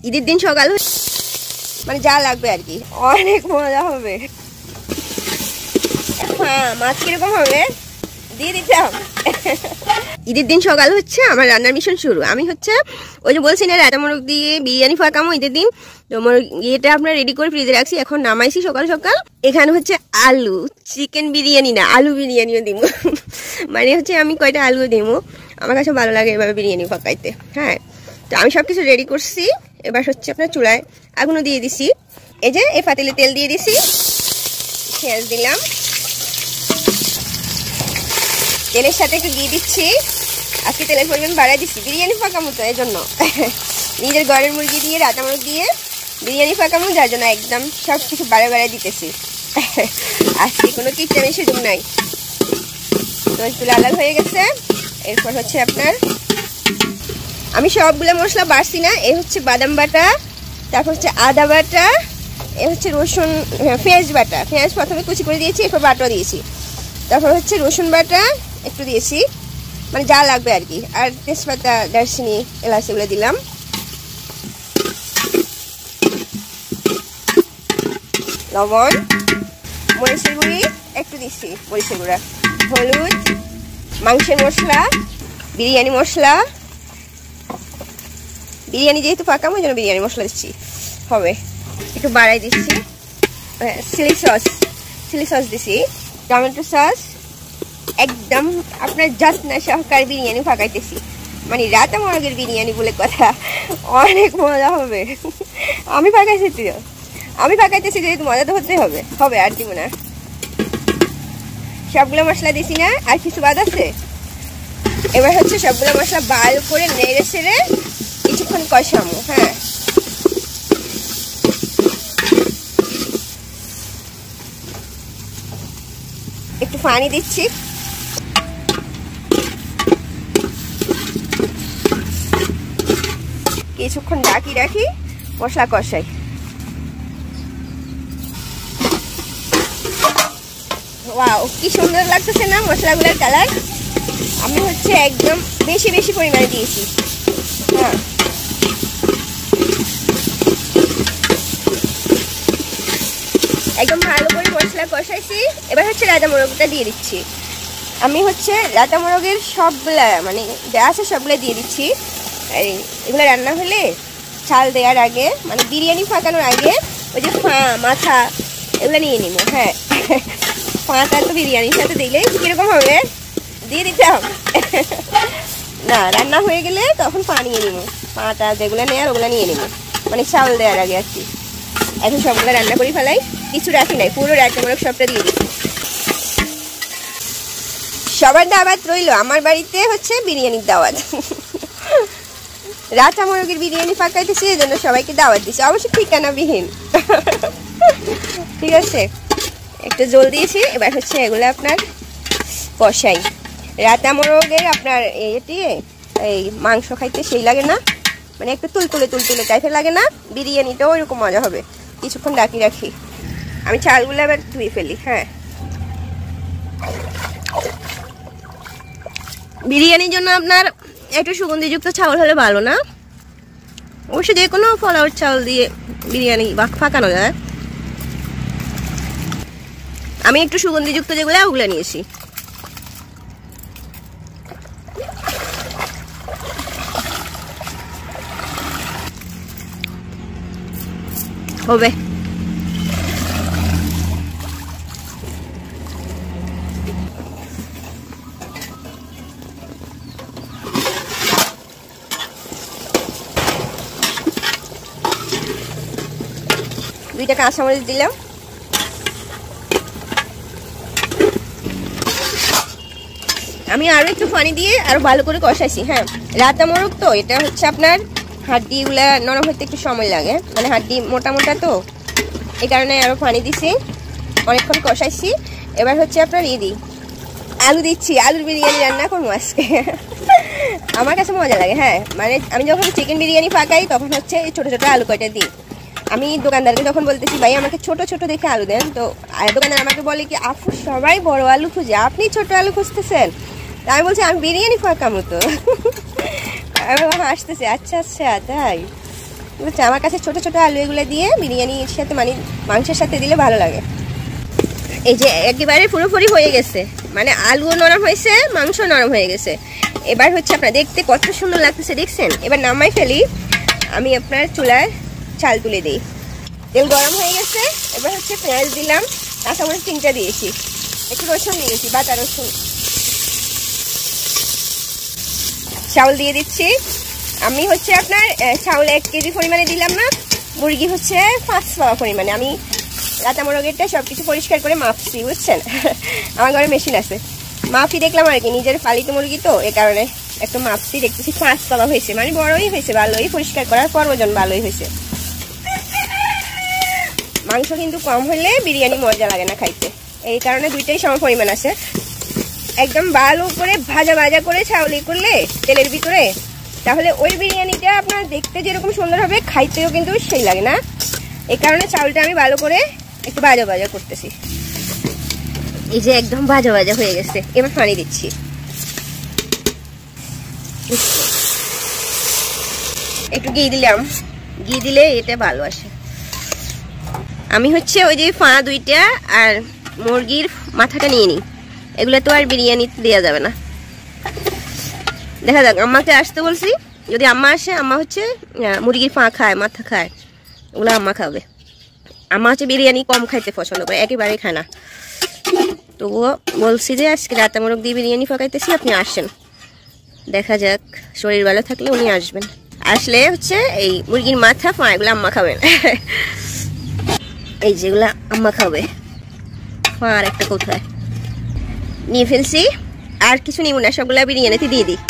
ঈদের দিন সকাল মানে যা লাগবে আর কি, অনেক মজা হবে। হ্যাঁ, মাছ কিরকম হবে দিয়ে দিতাম। ঈদের দিন সকাল হচ্ছে আমার রান্নার মিশন শুরু। আমি হচ্ছে ওই যে বলছি না রাজা মোরগ দিয়ে বিরিয়ানি ফাঁকামো ঈদের দিন, তো ইয়েটা আপনার রেডি করে ফ্রিজে রাখছি, এখন নামাইছি সকাল সকাল। এখানে হচ্ছে আলু, চিকেন বিরিয়ানি না আলু বিরিয়ানিও দিব। মানে হচ্ছে আমি কয়টা আলু দিব, আমার কাছে ভালো লাগে এভাবে বিরিয়ানি ফাঁকাইতে। হ্যাঁ, তো আমি সব কিছু রেডি করছি। এবার হচ্ছে আপনার চুলায় আগুনও দিয়ে দিছি, এই যে এই পাতিলে তেল দিয়ে দিছি, পেঁয়াজ দিলাম, তেলের সাথে একটু ঘি দিচ্ছি। আজকে তেলের পরিমাণ বাড়াই দিচ্ছি, বিরিয়ানি ফাঁকামো তো এই জন্য। নিজের ঘরের মুরগি দিয়ে রাজা মুরগ দিয়ে বিরিয়ানি ফাঁকামো, যার জন্য একদম সব কিছু বাড়ায় দিতেছি। আজকে কোনো কিচেনের সুযোগ নাই। তো একটু লাল লাল হয়ে গেছে। এরপর হচ্ছে আপনার আমি সবগুলো মশলা বাড়ছি না, এ হচ্ছে বাদাম বাটা, তারপর হচ্ছে আদা বাটা, এ হচ্ছে রসুন পেঁয়াজ বাটা, পেঁয়াজ প্রথমে কুচি করে দিয়েছি, এরপর বাটা দিয়েছি, তারপর হচ্ছে রসুন বাটা একটু দিয়েছি, মানে যা লাগবে আর কি, আর তেজপাতা দারচিনি এলাচ এগুলো দিলাম। লবণ, মরিচের গুঁড়ি একটু দিচ্ছি, মরিচের গুঁড়া, হলুদ, মাংসের মশলা, বিরিয়ানি মশলা, বিরিয়ানি যেহেতু ফাঁকাম ওই জন্য বিরিয়ানি মশলা দিচ্ছি, হবে একটু বাড়াই দিচ্ছি। চিলি সস দিছি, টমেটো সস, একদম আপনার যত্ন সহকারে বিরিয়ানি ফাঁকাইতেছি, মানে রাতা মোরগের বিরিয়ানি বলে কথা, অনেক মজা হবে। আমি ফাঁকাইতেছি যেহেতু মজা তো হতে হবে, আর দিব না। সবগুলো মশলা দিছি না, আর কিছু বাদ আছে। এবার হচ্ছে সবগুলো মশলা ভালো করে নেড়ে ছেড়ে কিছুক্ষণ কষামো। হ্যাঁ, একটু পানি দিচ্ছি, কিছুক্ষণ রাখি মশলা কষাই। ওয়াও, কি সুন্দর লাগতেছে না মশলাগুলোর কালার। আমি হচ্ছে একদম বেশি পরিমাণে দিয়েছি। হ্যাঁ, একদম ভালো করে মশলা কষাইছি। এবার হচ্ছে রাজা মোরগটা দিয়ে দিচ্ছি। আমি হচ্ছে রাজা মোরগের সবগুলা মানে যা আছে সবগুলো দিয়ে দিচ্ছি। এগুলো রান্না হলে চাল দেওয়ার আগে, মানে বিরিয়ানি ফাঁকানোর আগে ওই যে মাথা এগুলো নিয়ে নিব। হ্যাঁ, পাটা তো বিরিয়ানির সাথে দিলে কিরকম হবে দিয়ে দিতাম না, রান্না হয়ে গেলে তখন পা নিয়ে নিব, পাটা যেগুলো নেওয়ার ওগুলো নিয়ে নিব, মানে চাল দেওয়ার আগে আর কি। এখন সবগুলো রান্না করে ফেলাই, কিছু রাখি নাই, পুরো রাজা মোরগ সবটা দিয়ে দিচ্ছি। সবার দাওয়াত রইল, আমার বাড়িতে হচ্ছে বিরিয়ানির দাওয়াত। রাজা মোরগের বিরিয়ানি ফাঁকাইতেছি, এই জন্য সবাইকে দাওয়াত দিচ্ছি, অবশ্যই ঠিকানাবিহীন। ঠিক আছে, একটু জল দিয়েছি। এবার হচ্ছে এগুলো আপনার কষাই। রাজা মোরগের আপনার এই মাংস খাইতে সেই লাগে না, মানে একটু তুলতুলে টাইপের লাগে না, বিরিয়ানিটাও এরকম মজা হবে। কিছুক্ষণ রাখি। আমি চালগুলো এবার ধুয়ে ফেলি। হ্যাঁ, বিরিয়ানির জন্য আপনার একটু সুগন্ধিযুক্ত চাউল হলে ভালো না, অবশ্যই যে কোনো ফলাওয়ার চাউল দিয়ে বিরিয়ানি ফাঁকানো যায়। আমি একটু সুগন্ধিযুক্ত যেগুলো ওগুলো নিয়েছি। হবে দুইটা কাঁচামরিচ দিলাম। আমি আরো একটু পানি দিয়ে আরো ভালো করে কষাইছি। হ্যাঁ, রাতা মোরগ তো এটা হচ্ছে আপনার হাড্ডিগুলা নরম হতে একটু সময় লাগে, মানে হাড্ডি মোটা তো, এই কারণে আরো পানি দিছি, অনেকক্ষণ কষাইছি। এবার হচ্ছে আপনার আলু দিচ্ছি, আলুর বিরিয়ানি রান্না করবো আজকে। আমার কাছে মজা লাগে। হ্যাঁ, মানে আমি যখন চিকেন বিরিয়ানি পাকাই তখন হচ্ছে ছোট ছোট আলু কয়টা দিই। আমি দোকানদারকে যখন বলতেছি ভাই আমাকে ছোট ছোট দেখে আলু দেন, তো দোকানদার আমাকে বলে কি আপু সবাই বড় আলু খুঁজে, আপনি ছোট আলু খুঁজতেছেন। আমি বলছি আমি বিরিয়ানি ফাঁকামো তো। হাসতেছি, আচ্ছা তাই। বুঝছেন, আমার কাছে ছোট ছোট আলু এগুলো দিয়ে বিরিয়ানির সাথে মানে মাংসের সাথে দিলে ভালো লাগে। এই যে একেবারে পুরোপুরি হয়ে গেছে, মানে আলুও নরম হয়েছে, মাংস নরম হয়ে গেছে। এবার হচ্ছে আপনার দেখতে কত সুন্দর লাগতেছে, দেখছেন? এবার নামাই ফেলি, আমি আপনার চুলায় চাল তুলে দিই। তেল গরম হয়ে গেছে, এবার হচ্ছে পেঁয়াজ দিলাম, কাঁচামরিচ 3টা দিয়েছি, একটু রসুন দিয়েছি, বাটা রসুন। চাউল দিয়ে দিচ্ছি, আমি হচ্ছে আপনার চাউল 1 কেজি পরিমাণে দিলাম না, মুরগি হচ্ছে 5 পাওয়া পরিমাণে। আমি রাতা মোরগেরটা সব কিছু পরিষ্কার করে মাপছি, বুঝছেন? আমার ঘরে মেশিন আছে, মাপি দেখলাম আর কি, নিজের পালিত মুরগি তো এ কারণে একটু মাপছি, দেখতেছি 5 পাওয়া হয়েছে, মানে বড়ই হয়েছে, ভালোই পরিষ্কার করার পর ওজন ভালোই হয়েছে। মাংস কিন্তু কম হলে বিরিয়ানি মজা লাগে না খাইতে, এই কারণে দুইটাই সম পরিমাণ আছে। একদম ভালো করে ভাজা ভাজা করে চাউল করলে তেলের ভিতরে, তাহলে ওই বিরিয়ানিটা আপনার দেখতে যেরকম সুন্দর হবে, খাইতেও কিন্তু সেই লাগে না। এই কারণে চাউলটা আমি ভালো করে একটু ভাজা ভাজা করতেছি। এই যে একদম ভাজা ভাজা হয়ে গেছে, এবার পানি দিচ্ছি। একটু ঘি দিলাম, ঘি দিলে এটা ভালো আসে। আমি হচ্ছে ওই যে ফা 2টা আর মুরগির মাথাটা নিয়ে নিই, এগুলো তো আর বিরিয়ানি দেওয়া যাবে না। দেখা যাক, আম্মাকে আসতে বলছি, যদি আম্মা আসে, আম্মা হচ্ছে মুরগির ফা খায়, মাথা খায়, ওগুলো আম্মা খাবে। আম্মা হচ্ছে বিরিয়ানি কম খাইতে পছন্দ করে, একেবারেই খায় না। তবুও বলছি যে আজকে রাতা মোরগ দিয়ে বিরিয়ানি পাকাইতেছি, আপনি আসেন, দেখা যাক, শরীর ভালো থাকলে উনি আসবেন। আসলে হচ্ছে এই মুরগির মাথা ফা এগুলো আম্মা খাবেন। এই যেগুলা আম্মা খাবে, ফা আর একটা কোথায় নিয়ে ফেলছি, আর কিছু নিব না, সবগুলা বিরিয়ানিতে দিয়ে দিই।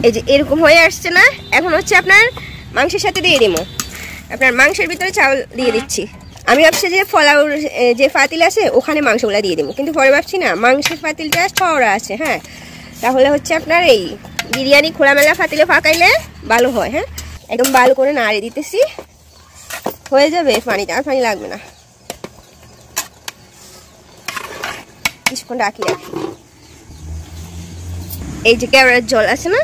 এই যে এরকম হয়ে আসছে না, এখন হচ্ছে আপনার মাংসের সাথে দিয়ে দিব। আপনার মাংসের ভিতরে চাউল দিয়ে দিচ্ছি। আমি ভাবছি যে ফলাউর যে পাতিল আছে ওখানে মাংসগুলো দিয়ে দেবো, কিন্তু পরে ভাবছি না, মাংসের পাতিলটা চওড়া আছে, হ্যাঁ, তাহলে হচ্ছে আপনার এই বিরিয়ানি খোলামেলা পাতিলে পাকাইলে ভালো হয়। হ্যাঁ, একদম ভালো করে নাড়ে দিতেছি, হয়ে যাবে, পানিটা আর পানি লাগবে না। কিছুক্ষণ রাখি রাখি। এই যে কেওড়ার জল আছে না,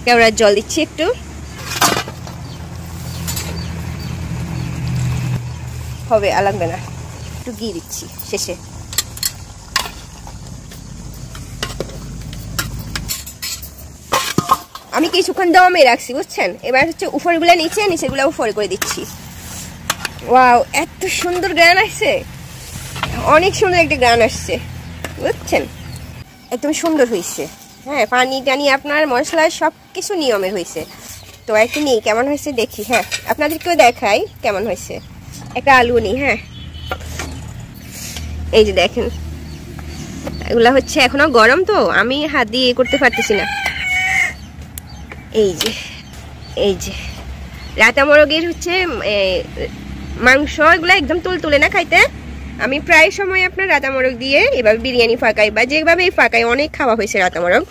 কেওড়ার জল দিচ্ছি একটু, হবে আর লাগবে না, একটু ঘি দিচ্ছি শেষে। আমি কিছুক্ষণ দমে রাখছি, বুঝছেন? এবার হচ্ছে উপরগুলো নিচে, নিচেগুলো উপরে করে দিচ্ছি। ওয়াও, এত সুন্দর গ্রান আসছে, অনেক সুন্দর একটা গ্রান আসছে, বুঝছেন? একদম সুন্দর হয়েছে। হ্যাঁ, পানি টানি আপনার মশলা সব কিছু নিয়মের হয়েছে। তো একটু নিই কেমন হয়েছে দেখি। হ্যাঁ, আপনাদেরকেও দেখাই কেমন হয়েছে। একটা আলু নিই। হ্যাঁ, এই যে দেখেন, এগুলা হচ্ছে এখনো গরম, তো আমি হাত দিয়ে করতে পারতেছি না। এই যে এই যে রাতা মোরগের হচ্ছে মাংস, এগুলো একদম তুলতুলে না খাইতে। আমি প্রায় সময় আপনার রাতা মোরগ দিয়ে এভাবে বিরিয়ানি ফাঁকাই, বা যেভাবেই ফাঁকাই, অনেক খাওয়া হয়েছে রাতা মোরগ।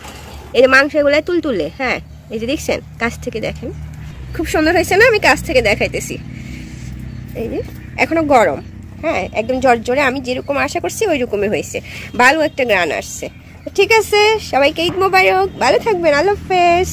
এই যে মাংস এগুলো তুলতুলে। হ্যাঁ, এই যে দেখছেন, কাছ থেকে দেখেন, খুব সুন্দর হয়েছে না? আমি কাছ থেকে দেখাইতেছি। এই যে এখনো গরম। হ্যাঁ, একদম জর্জরে, আমি যেরকম আশা করছি ওই রকমই হয়েছে, ভালো একটা গ্রান আসছে। ঠিক আছে, সবাইকে ঈদ মোবারক, ভালো থাকবেন, আল্লাহ হাফেজ।